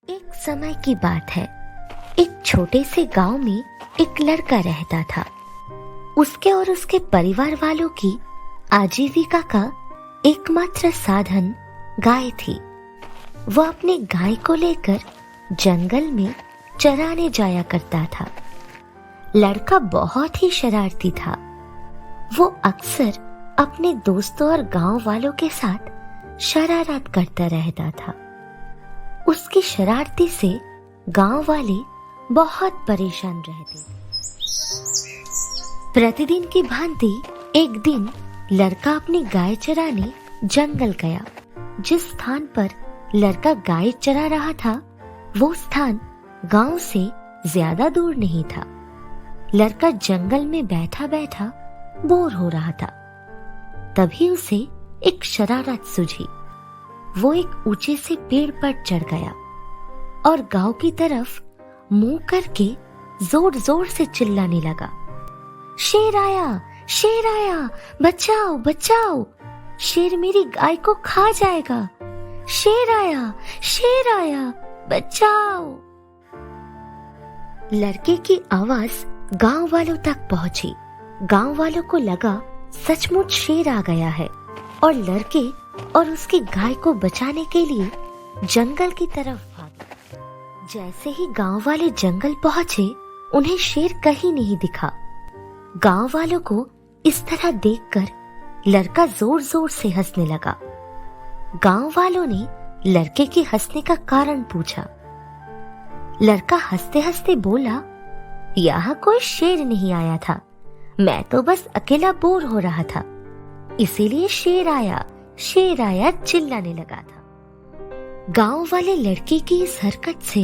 एक समय की बात है। एक छोटे से गांव में एक लड़का रहता था। उसके और उसके परिवार वालों की आजीविका का एकमात्र साधन गाय थी। वो अपनी गाय को लेकर जंगल में चराने जाया करता था। लड़का बहुत ही शरारती था। वो अक्सर अपने दोस्तों और गांव वालों के साथ शरारत करता रहता था। उसकी शरारती से गांव वाले बहुत परेशान रहते थे। प्रतिदिन की भांति एक दिन लड़का अपनी गाय चराने जंगल गया। जिस स्थान पर लड़का गाय चरा रहा था वो स्थान गांव से ज्यादा दूर नहीं था। लड़का जंगल में बैठा बैठा बोर हो रहा था। तभी उसे एक शरारत सूझी। वो एक ऊंचे से पेड़ पर चढ़ गया और गांव की तरफ मुंह करके जोर जोर से चिल्लाने लगा, शेर आया, शेर आया, बचाओ बचाओ, शेर मेरी गाय को खा जाएगा, शेर आया, बचाओ। लड़के की आवाज गांव वालों तक पहुंची। गांव वालों को लगा सचमुच शेर आ गया है और लड़के और उसकी गाय को बचाने के लिए जंगल की तरफ भागे। जैसे ही गांव वाले जंगल पहुंचे उन्हें शेर कहीं नहीं दिखा। गांव वालों को इस तरह देखकर लड़का जोर जोर से हंसने लगा। गांव वालों ने लड़के के हंसने का कारण पूछा। लड़का हंसते हंसते बोला, यहाँ कोई शेर नहीं आया था, मैं तो बस अकेला बोर हो रहा था, इसीलिए शेर आया चिल्लाने लगा था। गांव वाले लड़के की इस हरकत से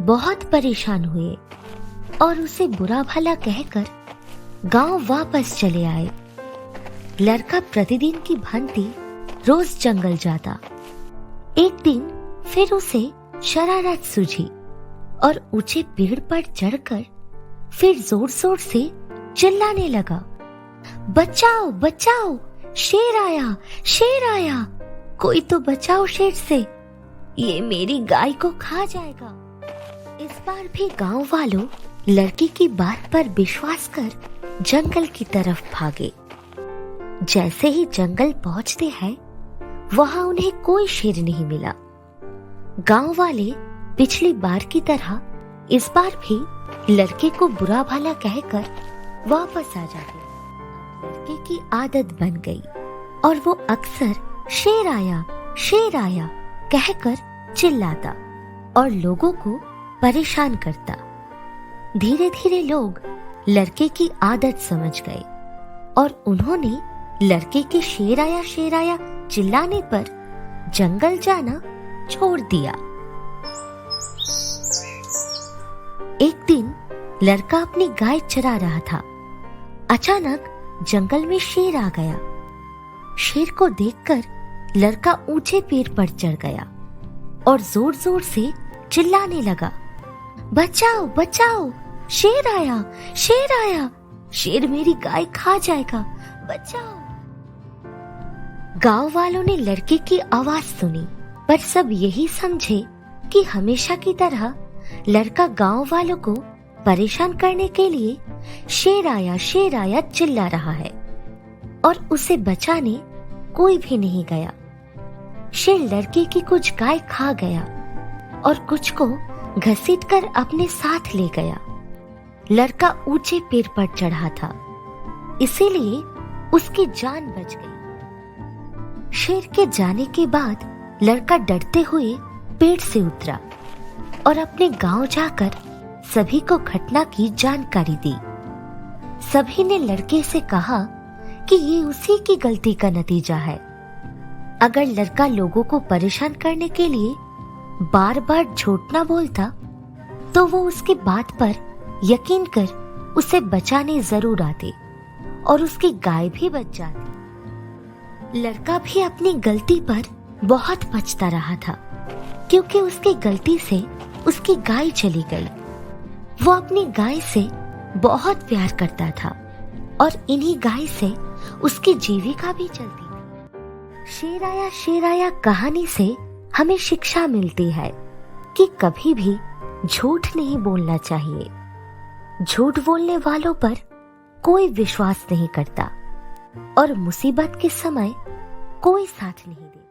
बहुत परेशान हुए और उसे बुरा भला कहकर गांव वापस चले आए। लड़का प्रतिदिन की भांति रोज जंगल जाता। एक दिन फिर उसे शरारत सूझी और ऊंचे पेड़ पर चढ़कर फिर जोर जोर से चिल्लाने लगा, बचाओ बचाओ, शेर आया, कोई तो बचाओ शेर से, ये मेरी गाय को खा जाएगा। इस बार भी गांव वालों लड़की की बात पर विश्वास कर जंगल की तरफ भागे। जैसे ही जंगल पहुंचते हैं वहां उन्हें कोई शेर नहीं मिला। गांव वाले पिछली बार की तरह इस बार भी लड़के को बुरा भला कहकर वापस आ जाते। लड़के की आदत बन गई और वो अक्सर शेर आया कहकर चिल्लाता और लोगों को परेशान करता। धीरे धीरे लोग लड़के की आदत समझ गए और उन्होंने लड़के के शेर आया चिल्लाने पर जंगल जाना छोड़ दिया। एक दिन लड़का अपनी गाय चरा रहा था। अचानक जंगल में शेर आ गया। शेर को देखकर लड़का ऊंचे पेड़ पर चढ़ गया और जोर जोर से चिल्लाने लगा, बचाओ बचाओ, शेर आया, शेर मेरी गाय खा जाएगा, बचाओ। गांव वालों ने लड़के की आवाज सुनी पर सब यही समझे कि हमेशा की तरह लड़का गांव वालों को परेशान करने के लिए शेर आया चिल्ला रहा है और उसे बचाने कोई भी नहीं गया। शेर लड़के की कुछ गाय खा गया और कुछ को घसीटकर अपने साथ ले गया। लड़का ऊंचे पेड़ पर चढ़ा था, इसीलिए उसकी जान बच गई। शेर के जाने के बाद लड़का डरते हुए पेड़ से उतरा और अपने गांव जाकर सभी को घटना की जानकारी दी। सभी ने लड़के से कहा कि ये उसी की गलती का नतीजा है। अगर लड़का लोगों को परेशान करने के लिए बार बार झूठ ना बोलता तो वो उसकी बात पर यकीन कर उसे बचाने जरूर आते और उसकी गाय भी बच जाती। लड़का भी अपनी गलती पर बहुत पछता रहा था क्योंकि उसकी गलती से उसकी गाय चली गई। वो अपनी गाय से बहुत प्यार करता था और इन्हीं गाय से उसकी जीविका भी चलती थी। शेर आया कहानी से हमें शिक्षा मिलती है कि कभी भी झूठ नहीं बोलना चाहिए। झूठ बोलने वालों पर कोई विश्वास नहीं करता और मुसीबत के समय कोई साथ नहीं देता।